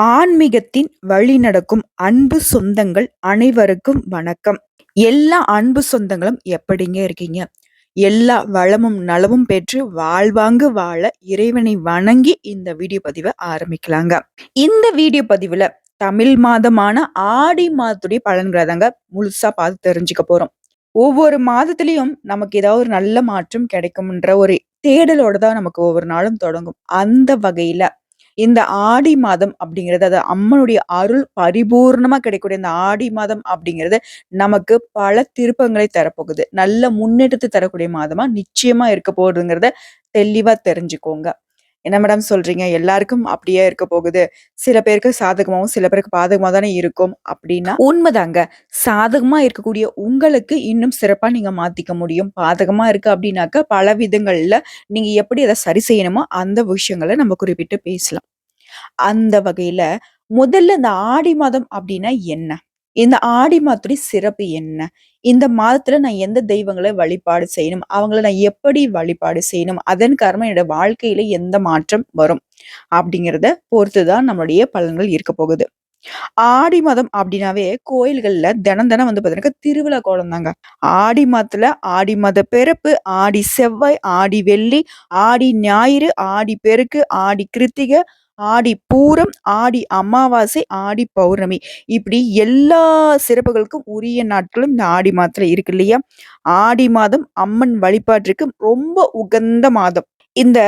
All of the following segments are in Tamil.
ஆன்மீகத்தின் வழி நடக்கும் அன்பு சொந்தங்கள் அனைவருக்கும் வணக்கம். எல்லா அன்பு சொந்தங்களும் எப்படிங்க இருக்கீங்க? எல்லா வளமும் நலமும் பெற்று வாழ்வாங்கு வாழ இறைவனை வணங்கி இந்த வீடியோ பதிவை ஆரம்பிக்கலாங்க. இந்த வீடியோ பதிவுல தமிழ் மாதமான ஆடி மாதத்துடைய பலன்களை தாங்க முழுசா பார்த்து தெரிஞ்சுக்க போறோம். ஒவ்வொரு மாதத்திலையும் நமக்கு ஏதாவது ஒரு நல்ல மாற்றம் கிடைக்கும்ன்ற ஒரு தேடலோட தான் நமக்கு ஒவ்வொரு நாளும் தொடங்கும். அந்த வகையில இந்த ஆடி மாதம் அப்படிங்கிறது அது அம்மனுடைய அருள் பரிபூர்ணமா கிடைக்கக்கூடிய இந்த ஆடி மாதம் அப்படிங்கிறது நமக்கு பல திருப்பங்களை தரப்போகுது. நல்ல முன்னேற்றத்தை தரக்கூடிய மாதமா நிச்சயமா இருக்க போகுதுங்கிறத தெளிவா தெரிஞ்சுக்கோங்க. என்ன மேடம் சொல்றீங்க? எல்லாருக்கும் அப்படியே இருக்க போகுது. சில பேருக்கு சாதகமாவும், சில பேருக்கு பாதகமா தானே இருக்கும் அப்படின்னா உண்மைதாங்க. சாதகமா இருக்கக்கூடிய உங்களுக்கு இன்னும் சிறப்பா நீங்க மாத்திக்க முடியும். பாதகமா இருக்கு அப்படின்னாக்க பல விதங்கள்ல நீங்க எப்படி அத சரி செய்யணுமோ அந்த விஷயங்கள நம்ம குறிப்பிட்டு பேசலாம். அந்த வகையில முதல்ல இந்த ஆடி மாதம் அப்படின்னா என்ன? இந்த ஆடி மாதத்துடைய சிறப்பு என்ன? இந்த மாதத்துல நான் எந்த தெய்வங்கள வழிபாடு செய்யணும்? அவங்கள நான் எப்படி வழிபாடு செய்யணும்? அதன் காரணமா என்னோட வாழ்க்கையில எந்த மாற்றம் வரும்? அப்படிங்கிறத பொறுத்து தான் நம்மளுடைய பலன்கள் இருக்க போகுது. ஆடி மாதம் அப்படின்னாவே கோயில்கள்ல தினம் தினம் வந்து பார்த்தீங்கன்னா திருவிழா கோலம் தாங்க. ஆடி மாதத்துல ஆடி மாத பிறப்பு, ஆடி செவ்வாய், ஆடி வெள்ளி, ஆடி ஞாயிறு, ஆடி பெருக்கு, ஆடி கிருத்திகை, ஆடி பூரம், ஆடி அமாவாசை, ஆடி பௌர்ணமி இப்படி எல்லா சிறப்புகளுக்கும் உரிய நாட்களும் இந்த ஆடி மாதத்துல இருக்கு இல்லையா? ஆடி மாதம் அம்மன் வழிபாட்டிற்கு ரொம்ப உகந்த மாதம். இந்த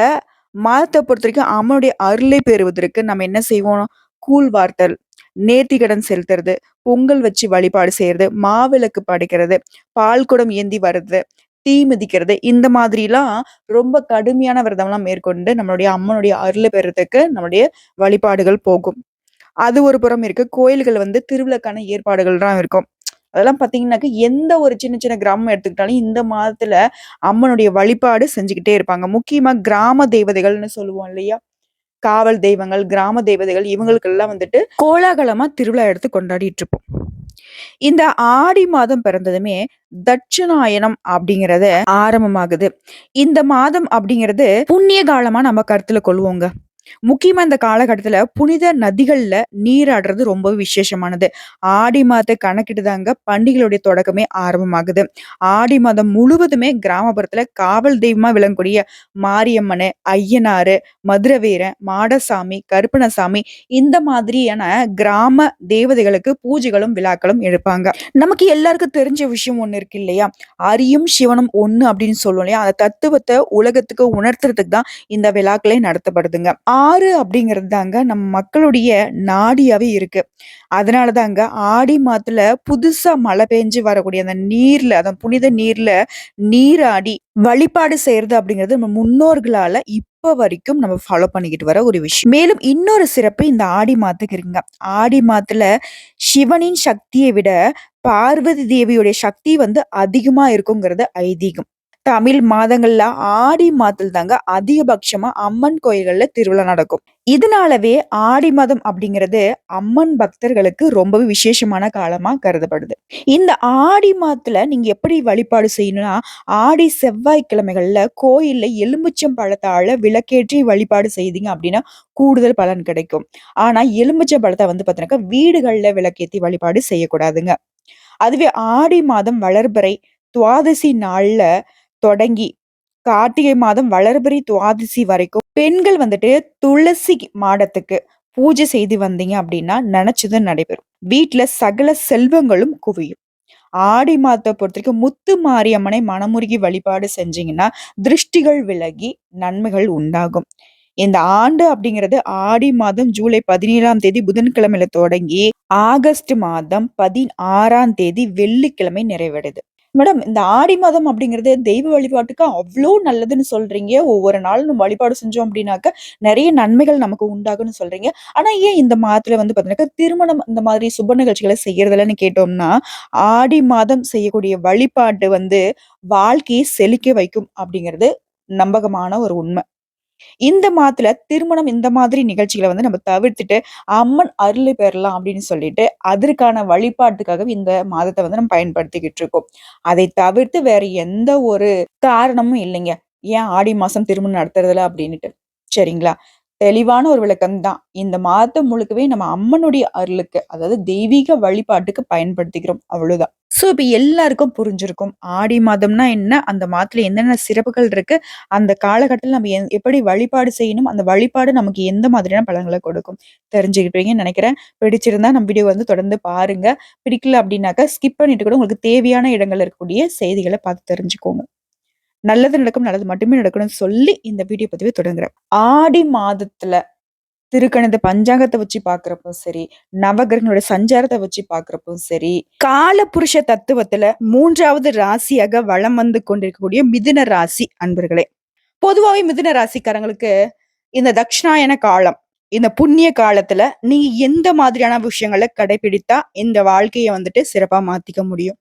மாதத்தை பொறுத்தவரைக்கும் அம்மனுடைய அருளை பெறுவதற்கு நம்ம என்ன செய்வோம்? கூழ் வார்த்தல், நேர்த்திக்கடன் செலுத்துறது, பொங்கல் வச்சு வழிபாடு செய்யறது, மாவிளக்கு படைக்கிறது, பால் குடம் ஏந்தி வர்றது, தீ மிதிக்கிறது இந்த மாதிரிலாம் ரொம்ப கடுமையான விரதம்லாம் மேற்கொண்டு நம்மளுடைய அம்மனுடைய அருளை பெறதுக்கு நம்மளுடைய வழிபாடுகள் போகும். அது ஒரு புறம் இருக்கு. கோயில்கள் வந்து திருவிழாக்கான ஏற்பாடுகள்லாம் இருக்கும். அதெல்லாம் பார்த்தீங்கன்னாக்க, எந்த ஒரு சின்ன சின்ன கிராமம் எடுத்துக்கிட்டாலும் இந்த மாதத்துல அம்மனுடைய வழிபாடு செஞ்சுக்கிட்டே இருப்பாங்க. முக்கியமா கிராம தேவதைகள்னு சொல்லுவோம் இல்லையா? காவல் தெய்வங்கள், கிராம தேவதைகள் இவங்களுக்கெல்லாம் வந்துட்டு கோலாகலமா திருவிழா எடுத்து கொண்டாடிட்டு இருப்போம். இந்த ஆடி மாதம் பிறந்ததுமே தட்சிணாயனம் அப்படிங்கிறது ஆரம்பமாகுது. இந்த மாதம் அப்படிங்கிறது புண்ணிய காலமா நம்ம கருத்துல கொள்வோங்க. முக்கியமா இந்த காலகட்டத்துல புனித நதிகள்ல நீராடுறது ரொம்ப விசேஷமானது. ஆடி மாதத்தை கணக்கிட்டு தாங்க பண்டிகைகளுடைய தொடக்கமே ஆரம்பமாகுது. ஆடி மாதம் முழுவதுமே கிராமப்புறத்துல காவல் தெய்வமா விளங்கக்கூடிய மாரியம்மனு, ஐயனாரு, மதுரவீரன், மாடசாமி, கருப்பணசாமி இந்த மாதிரியான கிராம தேவதைகளுக்கு பூஜைகளும் விழாக்களும் எடுப்பாங்க. நமக்கு எல்லாருக்கும் தெரிஞ்ச விஷயம் ஒண்ணு இருக்கு இல்லையா? அரியும் சிவனும் ஒண்ணு அப்படின்னு சொல்லுவோம் இல்லையா? அந்த தத்துவத்தை உலகத்துக்கு உணர்த்துறதுக்கு தான் இந்த விழாக்களே நடத்தப்படுதுங்க. ஆறு அப்படிங்கிறது தாங்க நம்ம மக்களுடைய நாடியாவே இருக்கு. அதனால தாங்க ஆடி மாதத்துல புதுசா மழை பெஞ்சு வரக்கூடிய அந்த நீர்ல அந்த புனித நீர்ல நீராடி வழிபாடு செய்யறது அப்படிங்கிறது நம்ம முன்னோர்களால இப்ப வரைக்கும் நம்ம ஃபாலோ பண்ணிக்கிட்டு வர ஒரு விஷயம். மேலும் இன்னொரு சிறப்பு இந்த ஆடி மாதத்துக்கு இருக்குங்க. ஆடி மாதத்துல சிவனின் சக்தியை விட பார்வதி தேவியுடைய சக்தி வந்து அதிகமா இருக்குங்கிறது ஐதீகம். தமிழ் மாதங்கள்ல ஆடி மாதத்தில் தாங்க அதிகபட்சமா அம்மன் கோயில்கள்ல திருவிழா நடக்கும். இதனாலவே ஆடி மாதம் அப்படிங்கிறது அம்மன் பக்தர்களுக்கு ரொம்பவே விசேஷமான காலமா கருதப்படுது. இந்த ஆடி மாதத்துல நீங்க எப்படி வழிபாடு செய்யணும்னா, ஆடி செவ்வாய்க்கிழமைகள்ல கோயில்ல எலுமிச்சம் பழத்தால விளக்கேற்றி வழிபாடு செய்தீங்க அப்படின்னா கூடுதல் பலன் கிடைக்கும். ஆனா எலுமிச்சம் பழத்தை வந்து பாத்தீங்கன்னா வீடுகள்ல விளக்கேத்தி வழிபாடு செய்யக்கூடாதுங்க. அதுவே ஆடி மாதம் வளர்பிறை துவாதசி நாள்ல தொடங்கி கார்த்திகை மாதம் வளர்பிறை துவாதசி வரைக்கும் பெண்கள் வந்துட்டு துளசி மாடத்துக்கு பூஜை செய்து வந்தீங்க அப்படின்னா நினைச்சது நடைபெறும். வீட்டுல சகல செல்வங்களும் குவியும். ஆடி மாதத்தை பொறுத்தவரைக்கும் முத்து மாரியம்மனை மனமுருகி வழிபாடு செஞ்சீங்கன்னா திருஷ்டிகள் விலகி நன்மைகள் உண்டாகும். இந்த ஆண்டு அப்படிங்கிறது ஆடி மாதம் ஜூலை 17ஆம் தேதி புதன்கிழமையில தொடங்கி ஆகஸ்ட் மாதம் 16ஆம் தேதி வெள்ளிக்கிழமை நிறைவடையுது. மேடம் இந்த ஆடி மாதம் அப்படிங்கிறது தெய்வ வழிபாட்டுக்கு அவ்ளோ நல்லதுன்னு சொல்றீங்க. ஒவ்வொரு நாளும் நம்ம வழிபாடு செஞ்சோம் அப்படின்னாக்க, நெறைய நன்மைகள் நமக்கு உண்டாகும்னு சொல்றீங்க. ஆனா ஏன் இந்த மாதத்துல வந்து பார்த்தீங்கன்னாக்கா, திருமணம் இந்த மாதிரி சுப நிகழ்ச்சிகள செய்யறதில்லன்னு கேட்டோம்னா, ஆடி மாதம் செய்யக்கூடிய வழிபாடு வந்து வாழ்க்கையை செழிக்க வைக்கும் அப்படிங்கிறது நம்பகமான ஒரு உண்மை. இந்த மாதத்துல திருமணம் இந்த மாதிரி நிகழ்ச்சிகள வந்து நம்ம தவிர்த்துட்டு, அம்மன் அருளை பெறலாம் அப்படின்னு சொல்லிட்டு, அதற்கான வழிபாட்டுக்காக இந்த மாதத்த வந்து நம்ம பயன்படுத்திக்கிட்டு இருக்கோம். அதை தவிர்த்து வேற எந்த ஒரு காரணமும் இல்லைங்க. ஏன் ஆடி மாசம் திருமணம் நடத்துறதில்ல அப்படின்னுட்டு. சரிங்களா? தெளிவான ஒரு விளக்கம் தான். இந்த மாதம் முழுக்கவே நம்ம அம்மனுடைய அருளுக்கு, அதாவது தெய்வீக வழிபாட்டுக்கு பயன்படுத்திக்கிறோம். அவ்வளவுதான். இப்ப எல்லாருக்கும் புரிஞ்சிருக்கும். ஆடி மாதம்னா என்ன? அந்த மாதத்துல என்னென்ன சிறப்புகள் இருக்கு? அந்த காலகட்டத்துல நம்ம எப்படி வழிபாடு செய்யணும்? அந்த வழிபாடு நமக்கு எந்த மாதிரியான பலன்கள கொடுக்கும்? தெரிஞ்சுக்கிட்டீங்கன்னு நெனைக்கிறேன். பிடிச்சிருந்தா நம்ம வீடியோ தொடர்ந்து பாருங்க. பிடிக்கல அப்டின்னாக்கா ஸ்கிப் பண்ணிட்டு கூட உங்களுக்கு தேவையான இடங்கள்ல இருக்கக்கூடிய செய்திகள பார்த்து தெரிஞ்சுக்கோங்க. நல்லது நடக்கும், நல்லது மட்டுமே நடக்கணும்னு சொல்லி இந்த வீடியோ பதிவ தொடங்குறேன். ஆடி மாதத்துல திருக்கணித பஞ்சாங்கத்த வச்சு பார்க்கிறப்போ சரி, நவகிரகங்களோட சஞ்சாரத்த வச்சு பார்க்கிறப்போ சரி, காலபுருஷ தத்துவத்துல 3வது ராசியாக வலம் வந்து கொண்டிருக்கக்கூடிய மிதுன ராசி அன்பர்களே. பொதுவாவே மிதுன ராசிக்காரங்களுக்கு இந்த தக்ஷிணாயன காலம், இந்த புண்ணிய காலத்துல நீங்க எந்த மாதிரியான விஷயங்கள கடைபிடித்தா இந்த வாழ்க்கைய சிறப்பா மாத்திக்க முடியும்?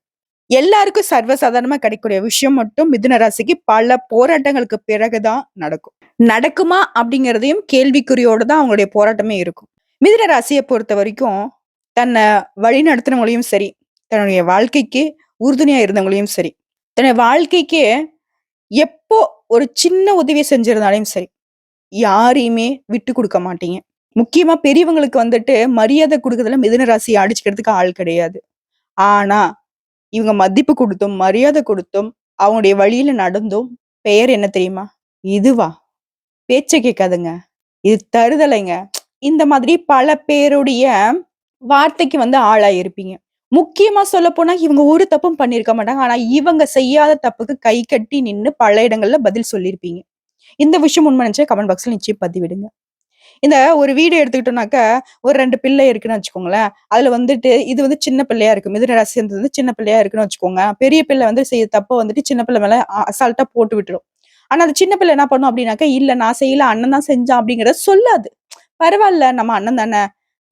எல்லாருக்கும் சர்வசாதாரணமா கிடைக்கக்கூடிய விஷயம் மட்டும் மிதுன ராசிக்கு பல போராட்டங்களுக்கு பிறகுதான் நடக்கும். நடக்குமா அப்படிங்கிறதையும் கேள்விக்குறியோட தான் அவங்களுடைய போராட்டமே இருக்கும். மிதுன ராசிய பொறுத்தவரைக்கும், தன்ன வழிநடத்துனவங்களையும் சரி, தன்னுடைய வாழ்க்கைக்கு உறுதுணையா இருந்தவங்களையும் சரி, தன்னுடைய வாழ்க்கைக்கு எப்போ ஒரு சின்ன உதவி செஞ்சிருந்தாலும் சரி, யாரையுமே விட்டு குடுக்க மாட்டீங்க. முக்கியமா பெரியவங்களுக்கு மரியாதை குடுக்கறதுல மிதுன ராசிய அடிச்சுக்கிறதுக்கு ஆள் கிடையாது. ஆனா, இவங்க மதிப்பு குடுத்தும், மரியாதை குடுத்தும், அவங்களுடைய வழியில நடந்தும் பெயர் என்ன தெரியுமா? இதுவா? பேச்ச கேட்காதுங்க. இது தருதலைங்க. இந்த மாதிரி பல பேருடைய வார்த்தைக்கு ஆளாயிருப்பீங்க. முக்கியமா சொல்லப்போனா, இவங்க ஒரு தப்பும் பண்ணியிருக்க மாட்டாங்க. ஆனா, இவங்க செய்யாத தப்புக்கு கை கட்டி நின்னு பல இடங்கள்ல பதில் சொல்லியிருப்பீங்க. இந்த விஷயம் உண்மை நினைச்சா கமெண்ட் பாக்ஸ்ல நிச்சயம் பதிவிடுங்க. இந்த ஒரு வீடு எடுத்துக்கிட்டோம்னாக்க, ஒரு 2 பிள்ளை இருக்குன்னு வச்சுக்கோங்களேன். அதுல இது சின்ன பிள்ளையா இருக்கு. மிதுன ராசி சேர்ந்தது சின்ன பிள்ளையா இருக்குன்னு வச்சுக்கோங்க. பெரிய பிள்ளை செய்ய தப்ப சின்ன பிள்ளை மேல அசால்ட்டா போட்டு விட்டுரும். ஆனா, அந்த சின்ன பிள்ளை என்ன பண்ணும் அப்டின்னாக்க, "இல்ல நான் செய்யல, அண்ணன் தான் செஞ்சான்" அப்டிங்கிறத சொல்லாது. பரவால்ல நம்ம அண்ணன் தானே,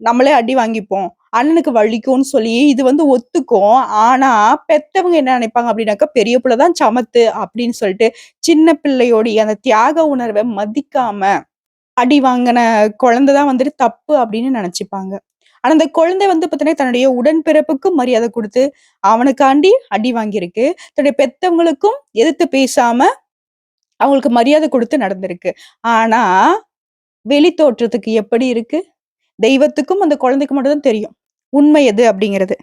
நம்மளே அடி வாங்கிப்போம். அண்ணனுக்கு வலிக்கும்னு சொல்லி இது ஒத்துக்கும். ஆனா, பெத்தவங்க என்ன நினைப்பாங்க அப்டின்னாக்க, "பெரிய பிள்ளை தான் சமத்து" அப்டின்னு சொல்லிட்டு, சின்ன பிள்ளையோடைய அந்த தியாக உணர்வ மதிக்காம அடி வாங்கின குழந்தை தான் தப்பு அப்படின்னு நினைச்சுப்பாங்க. ஆனா அந்த குழந்தை பார்த்தீங்கன்னா, தன்னுடைய உடன்பிறப்புக்கும் மரியாதை குடுத்து, அவனுக்காண்டி அடி வாங்கியிருக்கு. தன்னுடைய பெத்தவங்களுக்கும் எதிர்த்து பேசாம, அவங்களுக்கு மரியாதை குடுத்து நடந்திருக்கு. ஆனா, வெளி தோற்றத்துக்கு எப்படி இருக்கு? தெய்வத்துக்கும் அந்த குழந்தைக்கு மட்டும் தான் தெரியும். உண்மை எது அப்படிங்கிறது.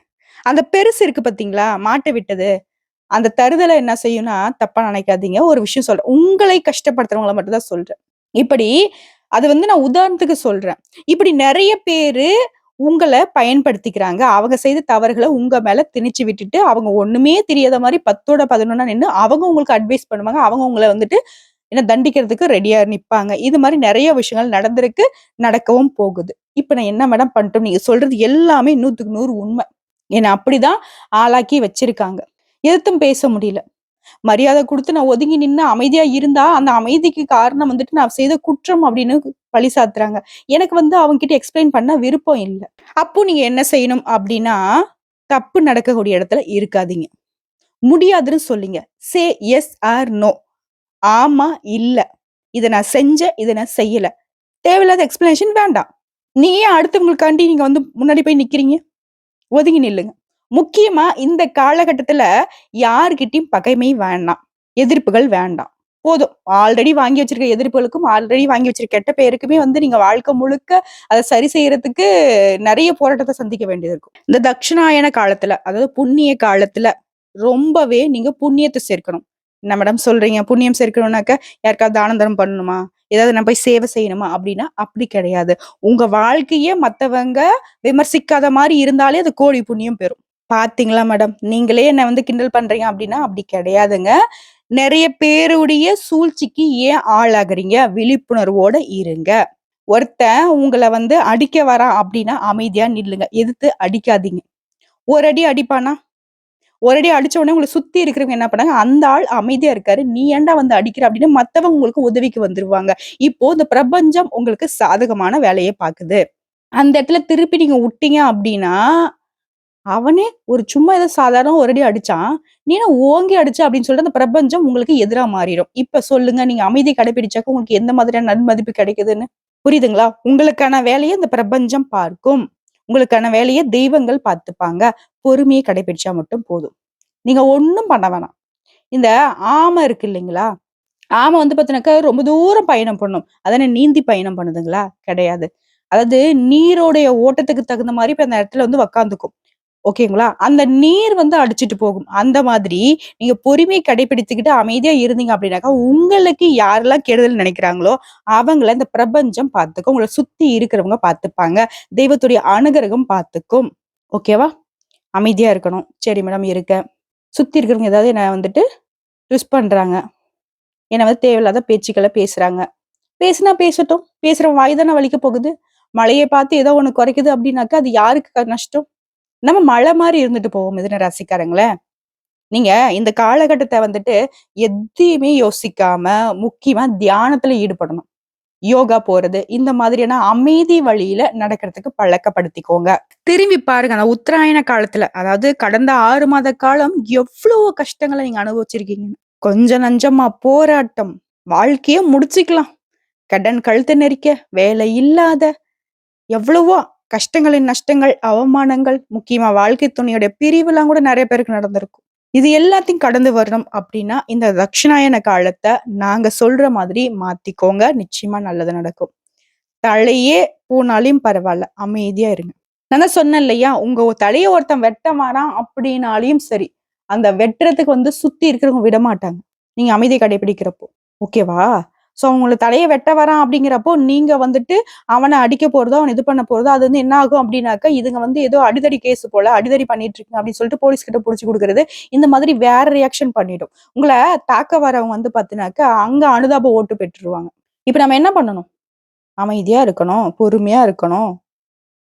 அந்த பெருசு இருக்கு பார்த்தீங்களா? மாட்ட விட்டது. அந்த தருதல என்ன செய்யும்னா, தப்பா நினைக்காதீங்க. ஒரு விஷயம் சொல்றேன். உங்களை கஷ்டப்படுத்துறவங்கள மட்டும் தான் சொல்றேன். இப்படி அது நான் உதாரணத்துக்கு சொல்றேன். இப்படி நெறைய பேரு உங்கள பயன்படுத்திக்கிறாங்க. அவங்க செய்த தவறுகள உங்க மேல திணிச்சு விட்டுட்டு, அவங்க ஒண்ணுமே தெரியாத மாரி 10ஓட 11ஆ நின்னு, அவங்க உங்களுக்கு அட்வைஸ் பண்ணுவாங்க. அவங்க உங்கள என்ன தண்டிக்கிறதுக்கு ரெடியா நிப்பாங்க. இது மாரி நெறைய விஷயங்கள் நடந்திருக்கு, நடக்கவும் போகுது. இப்ப நான் என்ன மேடம் பண்ணட்டும்? நீங்க சொல்றது எல்லாமே 100க்கு 100 உண்ம. என்ன அப்படிதான் ஆளாக்கி வச்சிருக்காங்க. எதிர்த்தும் பேச முடியல. மரியாதை குடுத்து நான் ஒதுங்கி நின்னு அமைதியா இருந்தா, அந்த அமைதிக்கு காரணம் நான் செய்த குற்றம் அப்படின்னு பழி சாத்துறாங்க. எனக்கு அவங்ககிட்ட எக்ஸ்பிளைன் பண்ண விருப்பம் இல்ல. அப்போ நீங்க என்ன செய்யணும் அப்படின்னா, தப்பு நடக்கக்கூடிய இடத்துல இருக்காதீங்க. முடியாதுன்னு சொல்லுங்க. Say yes or no. ஆமா, இல்ல. இத நான் செஞ்சேன், இத நான் செய்யல. தேவையில்லாத எக்ஸ்பிளனேஷன் வேண்டாம். நீங்க ஏன் அடுத்தவங்களுக்காண்டி நீங்க முன்னாடி போய் நிக்கிறீங்க? ஒதுங்கி நில்லுங்க. முக்கியமா இந்த காலகட்டத்துல யார்கிட்டயும் பகைமை வேண்டாம். எதிர்ப்புகள் வேண்டாம். போதும். ஆல்ரெடி வாங்கி வச்சிருக்க எதிர்ப்புகளுக்கும், ஆல்ரெடி வாங்கி வச்சிருக்க கெட்ட பெயருக்குமே நீங்க வாழ்க்கை முழுக்க அத சரி செய்யறதுக்கு நெறைய போராட்டத்த சந்திக்க வேண்டியது இருக்கும். இந்த தட்சிணாயன காலத்துல, அதாவது புண்ணிய காலத்துல ரொம்பவே நீங்க புண்ணியத்த சேர்க்கணும். என்ன மேடம் சொல்றீங்க? புண்ணியம் சேர்க்கணும்னாக்க யாருக்காவது தானம் தர்மம் பண்ணணுமா? ஏதாவது நான் போய் சேவை செய்யணுமா? அப்படின்னா அப்படி கிடையாது. உங்க வாழ்க்கைய மத்தவங்க விமர்சிக்காத மாரி இருந்தாலே அது கோடி புண்ணியம் பெறும். பாத்தீங்களா மேடம்? நீங்களே என்ன கிண்டல் பண்றீங்க அப்டின்னா, அப்படி கிடையாதுங்க. நெறைய பேருடைய சூழ்ச்சிக்கு ஏன் ஆளாகுறீங்க? விழிப்புணர்வோட இருங்க. ஒருத்தன் உங்கள அடிக்க வரான் அப்டின்னா, அமைதியா நில்லுங்க. எதிர்த்து அடிக்காதீங்க. ஒரு அடி அடிப்பானா? ஒரு அடி அடிச்ச உடனே உங்கள சுத்தி இருக்கிறவங்க என்ன பண்ணாங்க, அந்த ஆள் அமைதியா இருக்காரு. நீ ஏன்டா அடிக்கிற? அப்டின்னு மத்தவங்க உங்களுக்கு உதவிக்கு வந்துருவாங்க. இப்போ இந்த பிரபஞ்சம் உங்களுக்கு சாதகமான வேலைய பாக்குது. அந்த இடத்துல திருப்பி நீங்க உட்டீங்க அப்டின்னா, அவனே ஒரு சும்மா ஏதோ சாதாரண ஒரு அடி அடிச்சான். நீ என்ன ஓங்கி அடிச்ச அப்படின்னு சொல்லிட்டு அந்த பிரபஞ்சம் உங்களுக்கு எதிரா மாறிரும். இப்ப சொல்லுங்க நீங்க அமைதி கடைபிடிச்சாக்க உங்களுக்கு எந்த மாதிரியான நன்மதிப்பு கிடைக்குதுன்னு? புரியுதுங்களா? உங்களுக்கான வேலைய இந்த பிரபஞ்சம் பார்க்கும். உங்களுக்கான வேலைய தெய்வங்கள் பார்த்துப்பாங்க. பொறுமைய கடைபிடிச்சா மட்டும் போதும். நீங்க ஒண்ணும் பண்ண வேணாம். இந்த ஆம இருக்கு இல்லைங்களா? ஆமை வந்து பாத்தீங்கன்னாக்கா ரொம்ப தூரம் பயணம் பண்ணும். அதானே நீந்தி பயணம் பண்ணுதுங்களா? கிடையாது. அதாவது நீரோடைய ஓட்டத்துக்கு தகுந்த மாரி இப்ப அந்த இடத்துல வந்து உக்காந்துக்கும். ஓகேங்களா? அந்த நீர் வந்து அடிச்சுட்டு போகும். அந்த மாதிரி நீங்க பொறுமை கடைபிடித்துக்கிட்டு அமைதியா இருந்தீங்க அப்படின்னாக்கா, உங்களுக்கு யாரெல்லாம் கெடுதல் நினைக்கிறாங்களோ, அவங்கள இந்த பிரபஞ்சம் பார்த்துக்கும். உங்கள சுத்தி இருக்கிறவங்க பார்த்துப்பாங்க. தெய்வத்துடைய அனுகிரகம் பார்த்துக்கும். ஓகேவா? அமைதியா இருக்கணும். சரி மேடம் இருக்கேன். சுத்தி இருக்கிறவங்க ஏதாவது என்ன வந்துட்டு ட்விஸ்ட் பண்றாங்க. என்ன வந்து தேவையில்லாத பேச்சுக்கள பேசுறாங்க. பேசுனா பேசட்டும். பேசுற வாய் தானே வலிக்க போகுது. மழைய பார்த்து ஏதோ ஒண்ணு குறைக்குது அப்படின்னாக்கா, அது யாருக்கு நஷ்டம்? நம்ம மழை மாரி இருந்துட்டு போவோம் மிதுன ராசிக்காரங்கள. நீங்க இந்த காலகட்டத்த வந்துட்டு எதையுமே யோசிக்காம, முக்கியமா தியானத்துல ஈடுபடணும். யோகா போறது, இந்த மாதிரியான அமைதி வழியில நடக்கிறதுக்கு பழக்கப்படுத்திக்கோங்க. திரும்பி பாருங்க, அந்த உத்தராயண காலத்துல, அதாவது கடந்த 6 மாத காலம் எவ்ளோ கஷ்டங்கள நீங்க அனுபவிச்சிருக்கீங்க. கொஞ்சம் நஞ்சமா போராட்டம், வாழ்க்கைய முடிச்சுக்கலாம். கடன் கழுத்த நெரிக்க, வேலை இல்லாத, எவ்வளவோ கஷ்டங்களின் நஷ்டங்கள், அவமானங்கள், முக்கியமா வாழ்க்கை துணையோட பிரிவுலாம் கூட நெறைய பேருக்கு நடந்திருக்கும். இது எல்லாத்தையும் கடந்து வரணும் அப்படின்னா, இந்த தட்சிணாயன காலத்த நாங்க சொல்ற மாதிரி மாத்திக்கோங்க. நிச்சயமா நல்லது நடக்கும். தலையே போனாலும் பரவால்ல. அமைதியா இருங்க. நான் தான் சொன்னேன் இல்லையா? உங்க தலைய ஒருத்தன் வெட்ட வரான் அப்படின்னாலயும் சரி, அந்த வெட்டுறதுக்கு வந்து சுத்தி இருக்கிறவங்க விடமாட்டாங்க. நீங்க அமைதிய கடைபிடிக்கிறப்போ. ஓகேவா? ஸோ அவங்கள தலைய வெட்ட வரான் அப்படிங்கிறப்போ, நீங்க வந்துட்டு அவன அடிக்க போறதோ, அவன இது பண்ண போறதோ, அது வந்து என்ன ஆகும் அப்படின்னாக்கா, இதுங்க வந்து ஏதோ அடிதடி கேஸ் போல, அடிதடி பண்ணிட்டு இருக்குங்க அப்படின்னு சொல்லிட்டு போலீஸ் கிட்ட புடிச்சு குடுக்குறது, இந்த மாதிரி வேற ரியாக்ஷன் பண்ணிடும். உங்கள தாக்க வரவங்க வந்து பாத்தீங்கன்னாக்கா, அங்க அனுதாப ஓட்டு பெற்றுருவாங்க. இப்ப நம்ம என்ன பண்ணணும்? அமைதியா இருக்கணும், பொறுமையா இருக்கணும்.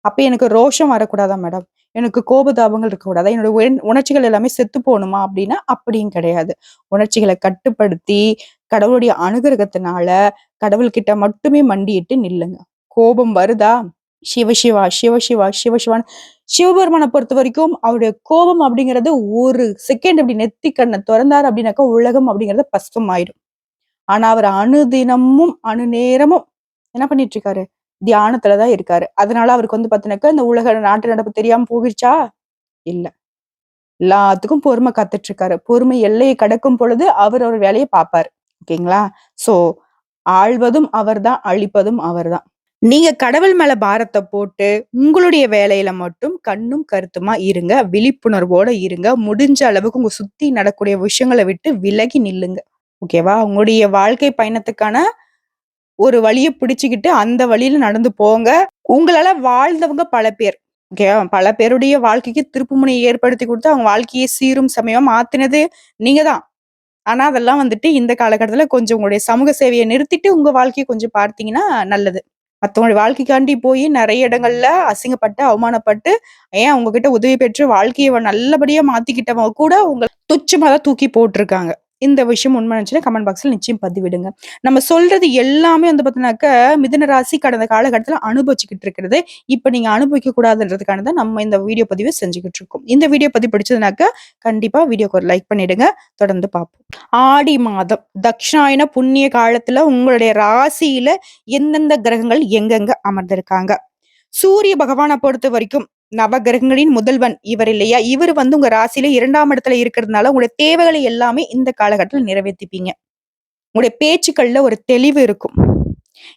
அப்ப எனக்கு ரோஷம் வரக்கூடாதா மேடம்? எனக்கு கோபதாபங்கள் இருக்கக்கூடாதா? என்னோட உணர்ச்சிகள் எல்லாமே செத்து போணுமா? அப்படின்னா, அப்படியும் கிடையாது. உணர்ச்சிகள கட்டுப்படுத்தி, கடவுளுடைய அனுகிரகத்தினால, கடவுள்கிட்ட மட்டுமே மண்டியிட்டு நில்லுங்க. கோபம் வருதா? சிவ சிவா, சிவ சிவா, சிவ சிவான்னு சிவபெருமான பொறுத்தவரைக்கும், அவருடைய கோபம் அப்படிங்கிறது ஒரு செகண்ட் இப்படி நெத்தி கண்ண தொறந்தாரு அப்படின்னாக்கா, உலகம் அப்படிங்கிறது பஸ்பமாயிடும். ஆனா, அவர் அணுதினமும், அணுநேரமும் என்ன பண்ணிட்டு இருக்காரு? தியானத்துல தான் இருக்காரு. அதனால அவருக்கு வந்து பாத்தீங்கன்னாக்கா, இந்த உலக நாட்டு நடப்பு தெரியாம போகிருச்சா? இல்ல. எல்லாத்துக்கும் பொறுமை காத்துட்டு இருக்காரு. பொறுமை எல்லையை கடக்கும் பொழுது, அவர் அவர் வேலைய பாப்பாரு. ஓகேங்களா? சோ, ஆள்வதும் அவர்தான், அழிப்பதும் அவர்தான். நீங்க கடவுள் மேல பாரத்த போட்டு, உங்களுடைய வேலையில மட்டும் கண்ணும் கருத்துமா இருங்க. விழிப்புணர்வோட இருங்க. முடிஞ்ச அளவுக்கு உங்க சுத்தி நடக்கக்கூடிய விஷயங்கள விட்டு விலகி நில்லுங்க. ஓகேவா? உங்களுடைய வாழ்க்கை பயணத்துக்கான ஒரு வழிய பிடிச்சுக்கிட்டு, அந்த வழியில நடந்து போங்க. உங்களால வாழ்ந்தவங்க பல பேர். ஓகேவா? பல பேருடைய வாழ்க்கைக்கு திருப்புமுனைய ஏற்படுத்தி குடுத்து, அவங்க வாழ்க்கைய சீரும் செம்மையாவும் மாத்துனது நீங்க தான். ஆனா, அதெல்லாம் வந்துட்டு இந்த காலகட்டத்துல கொஞ்சம் உங்களுடைய சமூக சேவைய நிறுத்திட்டு, உங்க வாழ்க்கைய கொஞ்சம் பார்த்தீங்கன்னா நல்லது. மத்தவங்களுடைய வாழ்க்கைக்காண்டி போயி நெறைய இடங்கள்ல அசிங்கப்பட்டு, அவமானப்பட்டு, ஏன் உங்ககிட்ட உதவி பெற்று வாழ்க்கைய நல்லபடியா மாத்திக்கிட்டவங்க கூட உங்கள துச்சமா தான் தூக்கி போட்டுருக்காங்க. இந்த விஷயம் உண்மை நினைச்சுன்னா கமெண்ட் பாக்ஸ்ல நிச்சயம் பதிவிடுங்க. நம்ம சொல்றது எல்லாமே வந்து பார்த்தீங்கன்னாக்க, மிதுன ராசி கடந்த காலகட்டத்துல அனுபவிச்சுக்கிட்டு இருக்கிறது. இப்ப நீங்க அனுபவிக்க கூடாதுன்றதுக்காக தான் நம்ம இந்த வீடியோ பதிவு செஞ்சுகிட்டு இருக்கோம். இந்த வீடியோ பதிவு பிடிச்சதுனாக்க, கண்டிப்பா வீடியோக்கு ஒரு லைக் பண்ணிடுங்க. தொடர்ந்து பார்ப்போம். ஆடி மாதம் தக்ஷாயன புண்ணிய காலத்துல உங்களுடைய ராசியில எந்தெந்த கிரகங்கள் எங்கெங்க அமர்ந்திருக்காங்க. சூரிய பகவான பொறுத்தவரைக்கும் நவகிரகங்களின் முதல்வன் இவர் இல்லையா? இவரு வந்து உங்க ராசியில 2ஆம் இடத்துல இருக்கிறதுனால, உங்களுடைய தேவைகளை எல்லாமே இந்த காலகட்டத்துல நிறைவேத்திப்பீங்க. உங்களுடைய பேச்சுக்கள்ல ஒரு தெளிவு இருக்கும்.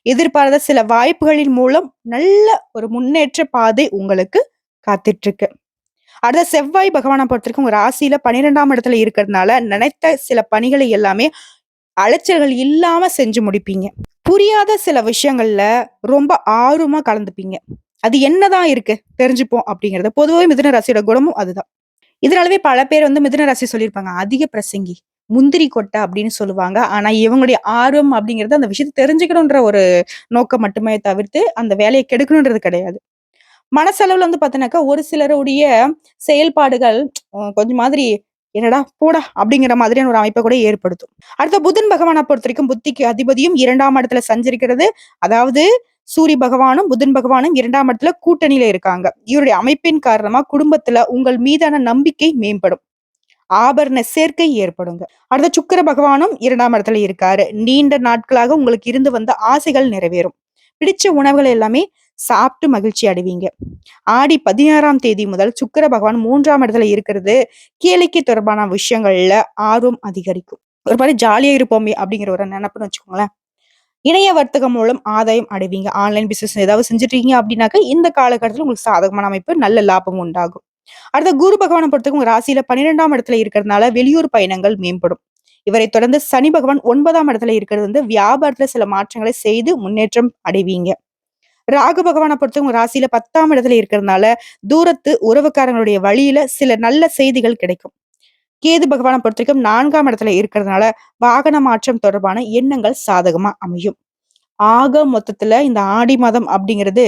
எதிர்பாராத சில வாய்ப்புகளின் மூலம் நல்ல ஒரு முன்னேற்ற பாதை உங்களுக்கு காத்துட்டு இருக்கு. அடுத்த செவ்வாய் பகவான பொறுத்தவரைக்கும் உங்க ராசியில 12ஆம் இடத்துல இருக்கிறதுனால, நினைத்த சில பணிகளை எல்லாமே அலைச்சல்கள் இல்லாம செஞ்சு முடிப்பீங்க. புரியாத சில விஷயங்கள்ல ரொம்ப ஆர்வமா கலந்துப்பீங்க. அது என்னதான் இருக்கு? தெரிஞ்சுப்போம் அப்படிங்கிறது. பொதுவாவே மிதுன ராசியோட குணமும் அதுதான். இதனாலவே பல பேர் வந்து மிதுன ராசி சொல்லியிருப்பாங்க. அதிக பிரசங்கி, முந்திரி கொட்டை அப்படின்னு சொல்லுவாங்க. ஆனா இவங்களுடைய ஆர்வம் அப்படிங்கிறது அந்த விஷயத்த தெரிஞ்சுக்கணுன்ற ஒரு நோக்கம் மட்டுமே தவிர்த்து, அந்த வேலைய கெடுக்கணுன்றது கிடையாது. மனசளவுல வந்து பார்த்தீங்கன்னாக்கா, ஒரு சிலருடைய செயல்பாடுகள் கொஞ்சம் மாதிரி, "என்னடா போடா" அப்படிங்கிற மாதிரியான ஒரு அமைப்ப கூட ஏற்படுத்தும். அடுத்த புதன் பகவான பொறுத்தவரைக்கும் புத்திக்கு அதிபதியும் 2ஆம் இடத்துல சஞ்சரிக்கிறது. அதாவது சூரிய பகவானும், புதன் பகவானும் 2ஆம் இடத்துல கூட்டணியில இருக்காங்க. இவருடைய அமைப்பின் காரணமா குடும்பத்துல உங்கள் மீதான நம்பிக்கை மேம்படும். ஆபரண சேர்க்கை ஏற்படுங்க. அடுத்த சுக்கிர பகவானும் 2ஆம் இடத்துல இருக்காரு. நீண்ட நாட்களாக உங்களுக்கு இருந்து வந்த ஆசைகள் நிறைவேறும். பிடிச்ச உணவுகள் எல்லாமே சாப்பிட்டு மகிழ்ச்சி அடைவீங்க. ஆடி 16ஆம் தேதி முதல் சுக்கிர பகவான் 3ஆம் இடத்துல இருக்கிறது, கேளிக்கை தொடர்பான விஷயங்கள்ல ஆர்வம் அதிகரிக்கும். ஒரு மாரி ஜாலியா இருப்போமே அப்படிங்கிற ஒரு நெனப்புன்னு வச்சுக்கோங்களேன். இணைய வர்த்தகம் மூலம் ஆதாயம் அடைவீங்க. ஆன்லைன் பிசினஸ் ஏதாவது செஞ்சுட்டு இருக்கீங்க அப்படின்னாக்க, இந்த காலகட்டத்தில உங்களுக்கு சாதகமான அமைப்பு, நல்ல லாபம் உண்டாகும். அடுத்து குரு பகவான பொறுத்தவரைக்கும் உங்க ராசியில 12ஆம் இடத்துல இருக்கிறதுனால வெளியூர் பயணங்கள் மேம்படும். இவரைத் தொடர்ந்து சனி பகவான் 9ஆம் இடத்துல இருக்கிறது வந்து வியாபாரத்துல சில மாற்றங்களை செய்து முன்னேற்றம் அடைவீங்க. ராகு பகவான பொறுத்தவரைக்கும் உங்க ராசியில 10ஆம் இடத்துல இருக்கிறதுனால தூரத்து உறவுக்காரங்களுடைய வழியில சில நல்ல செய்திகள் கிடைக்கும். கேது பகவான பொறுத்தவரைக்கும் 4ஆம் இடத்துல இருக்கிறதுனால வாகன மாற்றம் தொடர்பான எண்ணங்கள் சாதகமா அமையும். ஆக மொத்தத்துல இந்த ஆடி மாதம் அப்படிங்கிறது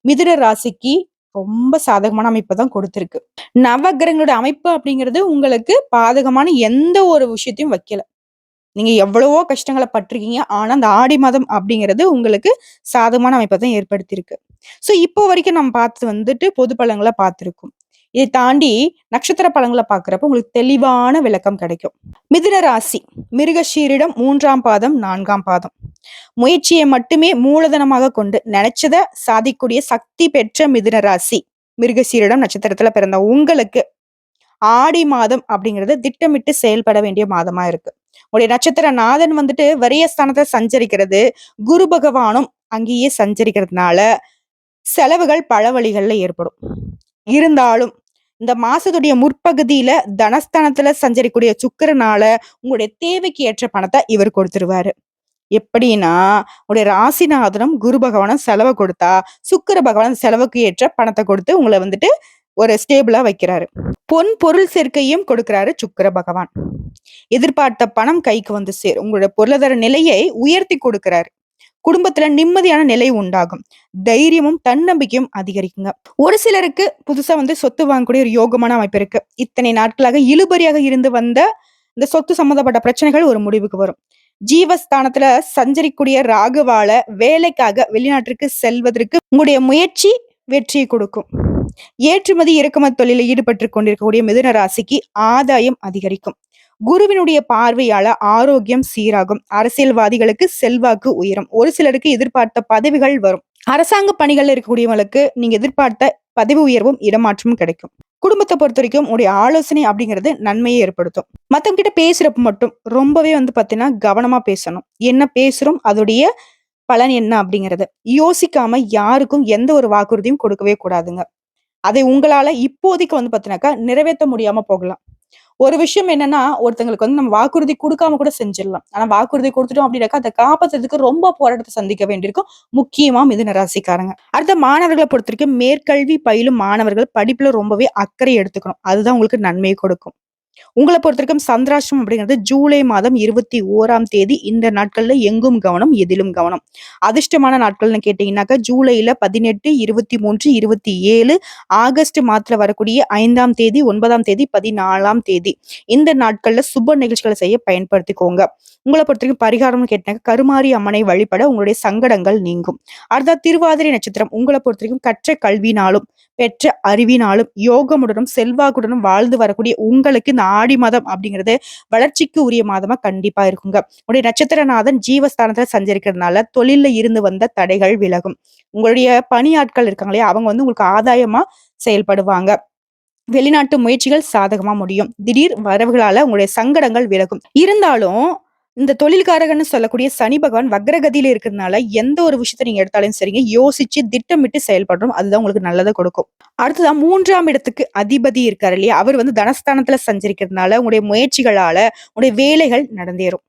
மிதுன ராசிக்கு ரொம்ப சாதகமான அமைப்பை தான் கொடுத்திருக்கு. நவகிரகங்களோட அமைப்பு அப்படிங்கிறது உங்களுக்கு பாதகமான எந்த ஒரு விஷயத்தையும் வைக்கல. நீங்க எவ்வளவோ கஷ்டங்கள பட்டுருக்கீங்க. ஆனா, அந்த ஆடி மாதம் அப்படிங்கிறது உங்களுக்கு சாதகமான அமைப்ப தான் ஏற்படுத்தியிருக்கு. ஸோ, இப்போ வரைக்கும் நம்ம பார்த்தது வந்துட்டு பொது பலன்கள பார்த்திருக்கோம். இதை தாண்டி நட்சத்திர பலன்கள பார்க்கிறப்போ உங்களுக்கு தெளிவான விளக்கம் கிடைக்கும். மிதுன ராசி, மிருகஷீரிடம் 3ஆம் பாதம், 4ஆம் பாதம். முயற்சியை மட்டுமே மூலதனமாக கொண்டு நினைச்சத சாதிக்கக்கூடிய சக்தி பெற்ற மிதுன ராசி, மிருகசீரிடம் நட்சத்திரத்துல பிறந்த உங்களுக்கு ஆடி மாதம் அப்படிங்கிறது திட்டமிட்டு செயல்பட வேண்டிய மாதமா இருக்கு. உங்களுடைய நட்சத்திர நாதன் வந்துட்டு வரியஸ்தானத்தை சஞ்சரிக்கிறது, குரு பகவானும் அங்கேயே சஞ்சரிக்கிறதுனால செலவுகள் பல வழிகள்ல ஏற்படும். இருந்தாலும் இந்த மாசத்துடைய முற்பகுதியில தனஸ்தானத்துல சஞ்சரிக்கூடிய சுக்கிரனால உங்களுடைய தேவைக்கு ஏற்ற பணத்தை இவர் கொடுத்துருவாரு. எப்படின்னா, உங்களுடைய ராசிநாதனும் குரு பகவானும் செலவ கொடுத்தா, சுக்கிர பகவான் செலவுக்கு ஏற்ற பணத்த கொடுத்து உங்கள வந்துட்டு ஒரு ஸ்டேபிளா வைக்கிறாரு. பொன் பொருள் சேர்க்கையும் கொடுக்கிறாரு சுக்கிர பகவான். எதிர்பார்த்த பணம் கைக்கு வந்து சேரும். உங்களுடைய பொருளாதார நிலையை உயர்த்தி கொடுக்கிறாரு. குடும்பத்துல நிம்மதியான நிலை உண்டாகும். தைரியமும் தன்னம்பிக்கையும் அதிகரிக்குங்க. ஒரு சிலருக்கு புதுசா வந்து சொத்து வாங்கக்கூடிய ஒரு யோகமான அமைப்பு இருக்கு. இத்தனை நாட்களாக இழுபறியாக இருந்து வந்த இந்த சொத்து சம்பந்தப்பட்ட பிரச்சனைகள் ஒரு முடிவுக்கு வரும். ஜீவஸ்தானத்துல சஞ்சரிக்கூடிய ராகுவால வேலைக்காக வெளிநாட்டிற்கு செல்வதற்கு உங்களுடைய முயற்சி வெற்றியை கொடுக்கும். ஏற்றுமதி இறக்குமதி தொழிலில் ஈடுபட்டு கொண்டிருக்கக்கூடிய மிதுன ராசிக்கு ஆதாயம் அதிகரிக்கும். குருவினுடைய பார்வையால ஆரோக்கியம் சீராகும். அரசியல்வாதிகளுக்கு செல்வாக்கு உயரும். ஒரு சிலருக்கு எதிர்பார்த்த பதவிகள் வரும். அரசாங்க பணிகள்ல இருக்கக்கூடியவங்களுக்கு நீங்க எதிர்பார்த்த பதவி உயர்வும் இடமாற்றமும் கிடைக்கும். குடும்பத்தை பொறுத்த வரைக்கும் உங்களுடைய ஆலோசனை அப்படிங்கிறது நன்மையை ஏற்படுத்தும். மத்தவங்க கிட்ட பேசுறப்ப மட்டும் ரொம்பவே வந்து பாத்தீங்கன்னா கவனமா பேசணும். என்ன பேசுறோம் அதோடைய பலன் என்ன அப்படிங்கறது யோசிக்காம யாருக்கும் எந்த ஒரு வாக்குறுதியும் கொடுக்கவே கூடாதுங்க. அதை உங்களால இப்போதைக்கு வந்து பாத்தீங்கன்னாக்கா நிறைவேற்ற முடியாம போகலாம். ஒரு விஷயம் என்னன்னா, ஒருத்தங்களுக்கு வந்து நம்ம வாக்குறுதி குடுக்காம கூட செஞ்சிடலாம். ஆனா வாக்குறுதி குடுத்துட்டோம் அப்படின்னாக்கா, அத காப்பாத்துறதுக்கு ரொம்ப போராட்டத்த சந்திக்க வேண்டியிருக்கும். முக்கியமா மிதுன ராசிக்காரங்க. அடுத்த மாணவர்கள பொறுத்தவரைக்கும் மேற்கல்வி பயிலும் மாணவர்கள் படிப்புல ரொம்பவே அக்கறை எடுத்துக்கணும். அதுதான் உங்களுக்கு நன்மையை கொடுக்கும். உங்கள பொறுத்தவரைக்கும் சந்திராஷ்டமம் அப்படிங்கிறது ஜூலை மாதம் 21ஆம் தேதி. இந்த நாட்கள்ல எங்கும் கவனம், எதிலும் கவனம். அதிர்ஷ்டமான நாட்கள்னு கேட்டீங்கன்னாக்கா, ஜூலைல 18, 23, 27, ஆகஸ்ட் மாதத்துல வரக்கூடிய 5ஆம் தேதி, 9ஆம் தேதி, 14ஆம் தேதி. இந்த நாட்கள்ல சுப நிகழ்ச்சிகளை செய்ய பயன்படுத்திக்கோங்க. உங்கள பொறுத்தவரைக்கும் பரிகாரம்னு கேட்டாக்க கருமாரி அம்மனை வழிபட உங்களுடைய சங்கடங்கள் நீங்கும். அடுத்த திருவாதிரை நட்சத்திரம் உங்கள பொறுத்தவரைக்கும் கற்ற கல்வினாலும் பெற்ற அறிவினாலும் யோகமுடனும் செல்வாக்குடனும் வாழ்ந்து வரக்கூடிய உங்களுக்கு இந்த ஆடி மாதம் அப்படிங்கிறது வளர்ச்சிக்கு உரிய மாதமா கண்டிப்பா இருக்குங்க. உங்களுடைய நட்சத்திரநாதன் ஜீவஸ்தானத்துல சஞ்சரிக்கிறதுனால தொழில்ல இருந்து வந்த தடைகள் விலகும். உங்களுடைய பணியாட்கள் இருக்காங்களே அவங்க வந்து உங்களுக்கு ஆதாயமா செயல்படுவாங்க. வெளிநாட்டு முயற்சிகள் சாதகமா முடியும். திடீர் வரவுகளால உங்களுடைய சங்கடங்கள் விலகும். இருந்தாலும் இந்த தொழில்காரகன்னு சொல்லக்கூடிய சனி பகவான் வக்ரகதியில இருக்கிறதுனால எந்த ஒரு விஷயத்த நீங்க எடுத்தாலும் சரிங்க யோசிச்சு திட்டமிட்டு செயல்படுறோம் அதுதான் உங்களுக்கு நல்லதை கொடுக்கும். அடுத்ததான் 3ஆம் இடத்துக்கு அதிபதி இருக்காரு இல்லையா, அவர் வந்து தனஸ்தானத்துல சஞ்சரிக்கிறதுனால உங்களுடைய முயற்சிகளால உங்களுடைய வேலைகள் நடந்தேறும்.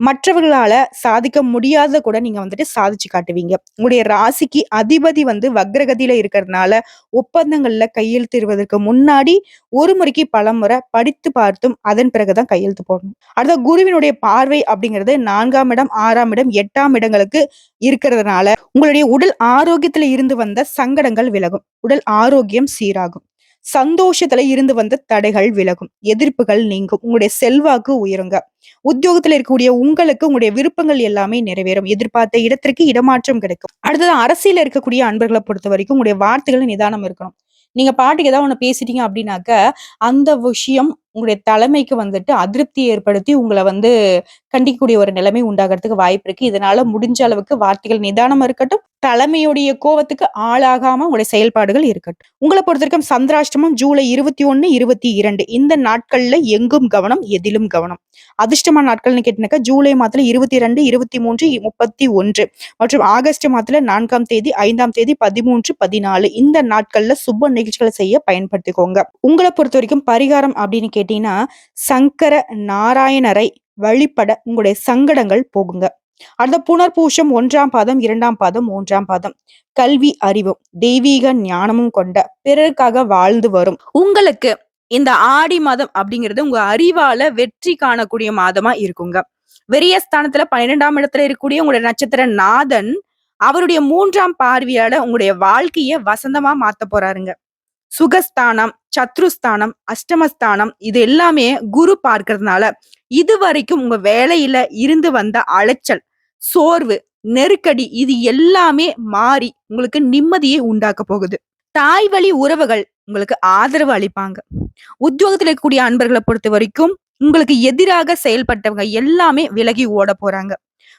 மற்றவர்களால சாதிக்க முடியாத கூட நீங்க வந்துட்டு சாதிச்சு காட்டுவீங்க. உங்களுடைய ராசிக்கு அதிபதி வந்து வக்ரகதியில இருக்கிறதுனால ஒப்பந்தங்கள்ல கையெழுத்திடுவதற்கு முன்னாடி ஒரு முறைக்கு பலமுறை படித்து பார்த்தும் அதன் பிறகுதான் கையெழுத்து போடணும். அடுத்த குருவினுடைய பார்வை அப்படிங்கிறது 4ஆம் இடம், 6ஆம் இடம், 8ஆம் இடங்களுக்கு இருக்கிறதுனால உங்களுடைய உடல் ஆரோக்கியத்துல இருந்து வந்த சங்கடங்கள் விலகும். உடல் ஆரோக்கியம் சீராகும். சந்தோஷத்துல இருந்து வந்த தடைகள் விலகும். எதிர்ப்புகள் நீங்கும். உங்களுடைய செல்வாக்கு உயருங்க. உத்தியோகத்துல இருக்கக்கூடிய உங்களுக்கு உங்களுடைய விருப்பங்கள் எல்லாமே நிறைவேறும். எதிர்பார்த்த இடத்திற்கு இடமாற்றம் கிடைக்கும். அடுத்தது அரசியல இருக்கக்கூடிய அன்பர்களை பொறுத்த வரைக்கும் உங்களுடைய வார்த்தைகள் நிதானம் இருக்கணும். நீங்க பாட்டுக்கு ஏதாவது ஒண்ணு பேசிட்டீங்க அப்படின்னாக்க அந்த விஷயம் உங்களுடைய தலைமைக்கு வந்துட்டு அதிருப்தி ஏற்படுத்தி உங்கள கண்டிக்கக்கூடிய ஒரு நிலைமை உண்டாகறதுக்கு வாய்ப்பு இருக்கு. இதனால முடிஞ்ச அளவுக்கு வார்த்தைகள் நிதானமா இருக்கட்டும். தலைமையுடைய கோவத்துக்கு ஆளாகாம உங்களுடைய செயல்பாடுகள் இருக்கட்டும். உங்கள பொறுத்தவரைக்கும் சந்திராஷ்டமம் ஜூலை 21, 22 இந்த நாட்கள்ல எங்கும் கவனம், எதிலும் கவனம். அதிர்ஷ்டமான நாட்கள்னு கேட்டீங்கன்னாக்கா, ஜூலை மாதத்துல 22, 23, 31 மற்றும் ஆகஸ்ட் மாதத்துல 4ஆம் தேதி, 5ஆம் தேதி, 13, 14 இந்த நாட்கள்ல சுப நிகழ்ச்சிகளை செய்ய பயன்படுத்திக்கோங்க. உங்கள பொறுத்தவரைக்கும் பரிகாரம் அப்படின்னு கேட்டீங்கன்னா, சங்கர நாராயணரை வழிபட உங்களுடைய சங்கடங்கள் போகுங்க. அடுத்த புனர்பூசம் 1ஆம் பாதம், 2ஆம் பாதம், 3ஆம் பாதம். கல்வி அறிவும், தெய்வீக ஞானமும் கொண்ட பிறருக்காக வாழ்ந்து வரும் உங்களுக்கு இந்த ஆடி மாதம் அப்படிங்கிறது உங்க அறிவால வெற்றி காணக்கூடிய மாதமா இருக்குங்க. விரயஸ்தானத்துல 12ஆம் இடத்துல இருக்கக்கூடிய உங்களுடைய நட்சத்திர நாதன் அவருடைய 3ஆம் பார்வையால உங்களுடைய வாழ்க்கைய வசந்தமா மாத்த போறாருங்க. சுகஸ்தானம், சத்ருஸ்தானம், அஷ்டமஸ்தானம் இது எல்லாமே குரு பார்க்கறதுனால இதுவரைக்கும் உங்க வேலையில இருந்து வந்த அலைச்சல், சோர்வு, நெருக்கடி இது எல்லாமே மாறி உங்களுக்கு நிம்மதியை உண்டாக்க போகுது. தாய் வழி உறவுகள் உங்களுக்கு ஆதரவு அளிப்பாங்க. உத்தியோகத்துல இருக்கக்கூடிய அன்பர்களை பொறுத்த வரைக்கும் உங்களுக்கு எதிராக செயல்பட்டவங்க எல்லாமே விலகி ஓட போறாங்க.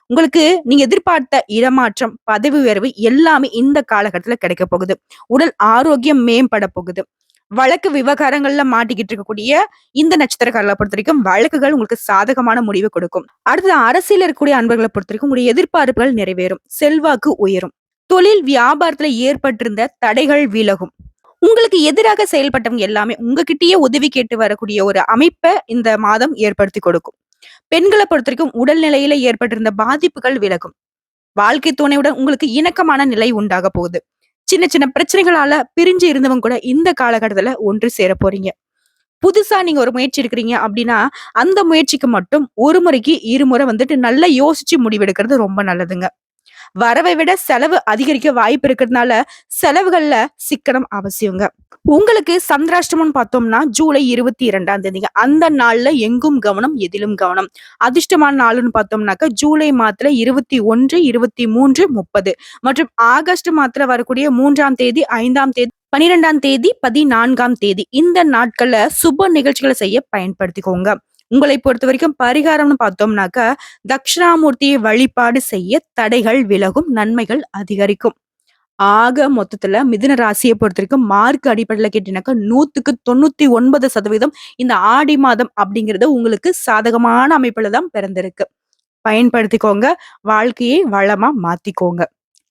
உங்களுக்கு நீங்க எதிர்பார்த்த இடமாற்றம், பதவி உயர்வு எல்லாமே இந்த காலகட்டத்துல கிடைக்க போகுது. உடல் ஆரோக்கியம் மேம்பட போகுது. வழக்கு விவகாரங்கள்ல மாட்டிக்கிட்டு இருக்கக்கூடிய இந்த நட்சத்திரக்காரர்களை பொறுத்த வரைக்கும் வழக்குகள் உங்களுக்கு சாதகமான முடிவு கொடுக்கும். அடுத்தது அரசியல் இருக்கக்கூடிய அன்பர்களை பொறுத்த வரைக்கும் உங்களுடைய எதிர்பார்ப்புகள் நிறைவேறும். செல்வாக்கு உயரும். தொழில் வியாபாரத்துல ஏற்பட்டிருந்த தடைகள் விலகும். உங்களுக்கு எதிராக செயல்பட்டவங்க எல்லாமே உங்ககிட்டயே உதவி கேட்டு வரக்கூடிய ஒரு அமைப்பை இந்த மாதம் ஏற்படுத்தி கொடுக்கும். பெண்களை பொறுத்த வரைக்கும் உடல்நிலையில ஏற்பட்டிருந்த பாதிப்புகள் விலகும். வாழ்க்கை துணையுடன் உங்களுக்கு இணக்கமான நிலை உண்டாக போகுது. சின்ன சின்ன பிரச்சனைகளால பிரிஞ்சு இருந்தவங்க கூட இந்த காலகட்டத்துல ஒன்று சேர போறீங்க. புதுசா நீங்க ஒரு முயற்சி எடுக்கிறீங்க அப்படின்னா அந்த முயற்சிக்கு மட்டும் ஒரு முறைக்கு இருமுறை நல்லா யோசிச்சு முடிவெடுக்கிறது ரொம்ப நல்லதுங்க. வரவை விட செலவு அதிகரிக்க வாய்ப்பு இருக்கிறதுனால செலவுகள்ல சிக்கனம் அவசியங்க. உங்களுக்கு சந்திராஷ்டமம்னு பார்த்தோம்னா ஜூலை 22ஆம் தேதிங்க. அந்த நாள்ல எங்கும் கவனம், எதிலும் கவனம். அதிர்ஷ்டமான நாளுன்னு பார்த்தோம்னாக்க ஜூலை மாதத்துல 21, 23, 30 மற்றும் ஆகஸ்ட் மாதத்துல வரக்கூடிய 3ஆம் தேதி, 5ஆம் தேதி, 12ஆம் தேதி, 14ஆம் தேதி இந்த நாட்கள்ல சுப நிகழ்ச்சிகளை செய்ய பயன்படுத்திக்கோங்க. உங்களை பொறுத்த வரைக்கும் பரிகாரம்னு பார்த்தோம்னாக்க தட்சிணாமூர்த்தியை வழிபாடு செய்ய தடைகள் விலகும், நன்மைகள் அதிகரிக்கும். ஆக மொத்தத்துல மிதுன ராசியை பொறுத்த வரைக்கும் மார்க் அடிப்படையில கேட்டீங்கன்னாக்கா 100க்கு 99% இந்த ஆடி மாதம் அப்படிங்கிறது உங்களுக்கு சாதகமான அமைப்புல தான் பிறந்திருக்கு. பயன்படுத்திக்கோங்க. வாழ்க்கையை வளமா மாத்திக்கோங்க.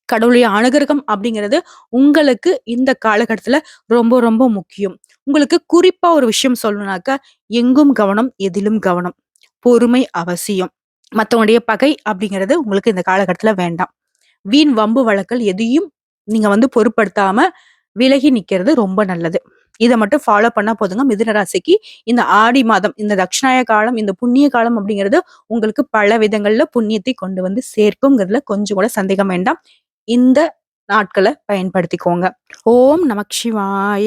கடவுளுடைய அனுகிரகம் அப்படிங்கிறது உங்களுக்கு இந்த காலகட்டத்துல ரொம்ப ரொம்ப முக்கியம். உங்களுக்கு குறிப்பா ஒரு விஷயம் சொல்லணும்னாக்கா, எங்கும் கவனம், எதிலும் கவனம். பொறுமை அவசியம். மத்தவங்களுடைய பகை அப்படிங்கிறது உங்களுக்கு இந்த காலகட்டத்துல வேண்டாம். வீண் வம்பு வழக்கல் எதையும் நீங்க பொருட்படுத்தாம விலகி நிக்கிறது ரொம்ப நல்லது. இதை மட்டும் ஃபாலோ பண்ணா போதுங்க. மிதுன ராசிக்கு இந்த ஆடி மாதம், இந்த தட்சிணாய காலம், இந்த புண்ணிய காலம் அப்படிங்கிறது உங்களுக்கு பல விதங்கள்ல புண்ணியத்தை கொண்டு சேர்க்குங்கிறதுல கொஞ்சம் கூட சந்தேகம் வேண்டாம். இந்த நாட்களை பயன்படுத்திக்கோங்க. ஓம் நமக் சிவாய.